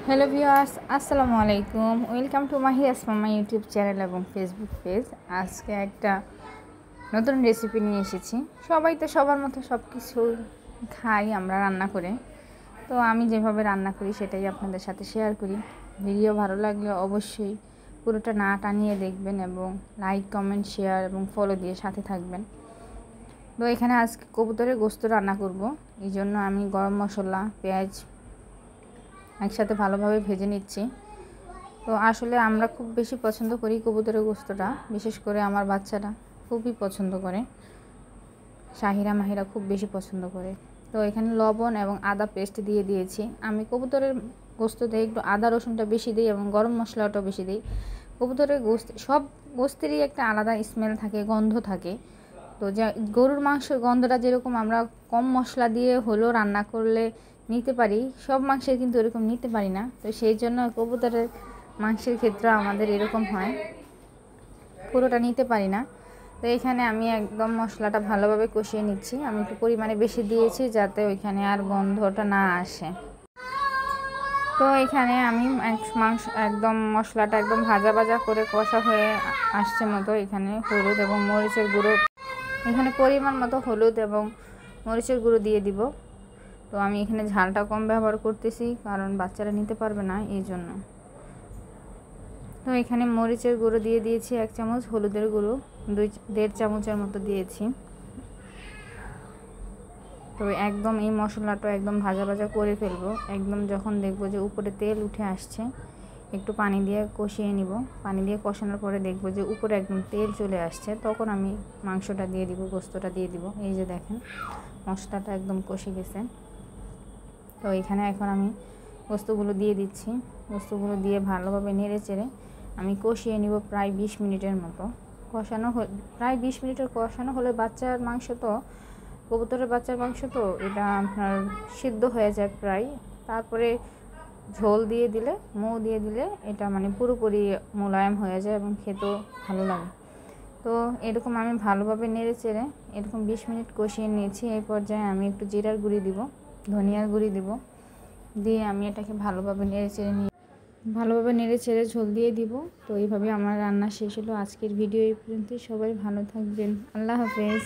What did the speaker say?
Hello viewers, আসসালামু আলাইকুম। Welcome to Mahi আসমামা ইউটিউব চ্যানেল এবং ফেসবুক পেজ। আজকে একটা নতুন রেসিপি নিয়ে এসেছি। সবাই তো সবার মতো সব কিছু খাই আমরা রান্না করে, তো আমি যেভাবে রান্না করি সেটাই আপনাদের সাথে শেয়ার করি। ভিডিও ভালো লাগলে অবশ্যই পুরোটা না টানিয়ে দেখবেন এবং লাইক, কমেন্ট, শেয়ার এবং ফলো দিয়ে সাথে থাকবেন। তো এখানে আজকে কবুতরের গোশত রান্না করব। এই জন্য আমি গরম মশলা, পেঁয়াজ একসাথে ভালোভাবে ভেজে নিচ্ছি। তো আসলে আমরা খুব বেশি পছন্দ করি কবুতরের গোশতটা, বিশেষ করে আমার বাচ্চারা খুবই পছন্দ করে, শাহিরা মাহিরা খুব বেশি পছন্দ করে। তো এখানে লবণ এবং আদা পেস্ট দিয়ে দিয়েছি। আমি কবুতরের গোশততে একটু আদা রসুনটা বেশি দিই এবং গরম মশলাটাও বেশি দিই। কবুতরের গোশত সব গোশতেরই একটা আলাদা স্মেল থাকে, গন্ধ থাকে। তো যা গরুর মাংসের গন্ধটা যেরকম আমরা কম মশলা দিয়ে হলেও রান্না করলে নিতে পারি, সব মাংসের কিন্তু এরকম নিতে পারি না। তো সেই জন্য কবুতরের মাংসের ক্ষেত্রে আমাদের এরকম হয়, পুরোটা নিতে পারি না। তো এখানে আমি একদম মশলাটা ভালোভাবে কষিয়ে নিচ্ছি। আমি একটু পরিমাণে বেশি দিয়েছি যাতে ওইখানে আর গন্ধটা না আসে। তো এখানে আমি মাংস একদম মশলাটা একদম ভাজা ভাজা করে কষা হয়ে আসছে মতো এখানে হলুদ এবং মরিচের গুঁড়ো, এখানে পরিমাণ মতো হলুদ এবং মরিচের গুঁড়ো দিয়ে দিব। তো আমি এখানে ঝালটা কম ব্যবহার করতেছি কারণ বাচ্চারা নিতে পারবে না, এই জন্য। তো এখানে মরিচের গুঁড়ো দিয়ে দিয়েছি 1 চামচ, হলুদের গুঁড়ো 1.5 চামচের মতো দিয়েছি। তো একদম এই মশলাটা একদম ভাজা ভাজা করে ফেলবো। একদম যখন দেখবো যে উপরে তেল উঠে আসছে, একটু পানি দিয়ে কষিয়ে নিব। পানি দিয়ে কষানোর পরে দেখবো যে উপরে একদম তেল চলে আসছে, তখন আমি মাংসটা দিয়ে দিব, গোশতটা দিয়ে দিব। এই যে দেখেন মশলাটা একদম কষে গেছে। তো এখানে এখন আমি গোশতগুলো দিয়ে দিচ্ছি। গোশতগুলো দিয়ে ভালোভাবে নেড়ে চেড়ে আমি কষিয়ে নিব প্রায় 20 মিনিটের মতো। প্রায় 20 মিনিটের কষানো হলে বাচ্চার মাংস তো, কবুতরের বাচ্চার মাংস তো, এটা আপনার সিদ্ধ হয়ে যায় প্রায়। তারপরে ঝোল দিয়ে দিলে, মৌ দিয়ে দিলে এটা মানে পুরোপুরি মোলায়েম হয়ে যায় এবং খেতেও ভালো লাগে। তো এরকম আমি ভালোভাবে নেড়ে চেড়ে এরকম 20 মিনিট কষিয়ে নিয়েছি। এই পর্যায়ে আমি একটু জিরার গুঁড়ি দিব, ধনিয়ার গুঁড়ি দিব, দিয়ে আমি এটাকে ভালোভাবে নেড়ে চেড়ে ঝোল দিয়ে দিব। তো এইভাবে আমার রান্না শেষ হলো। আজকের ভিডিও এই পর্যন্তই। সবাই ভালো থাকবেন। আল্লাহ হাফেজ।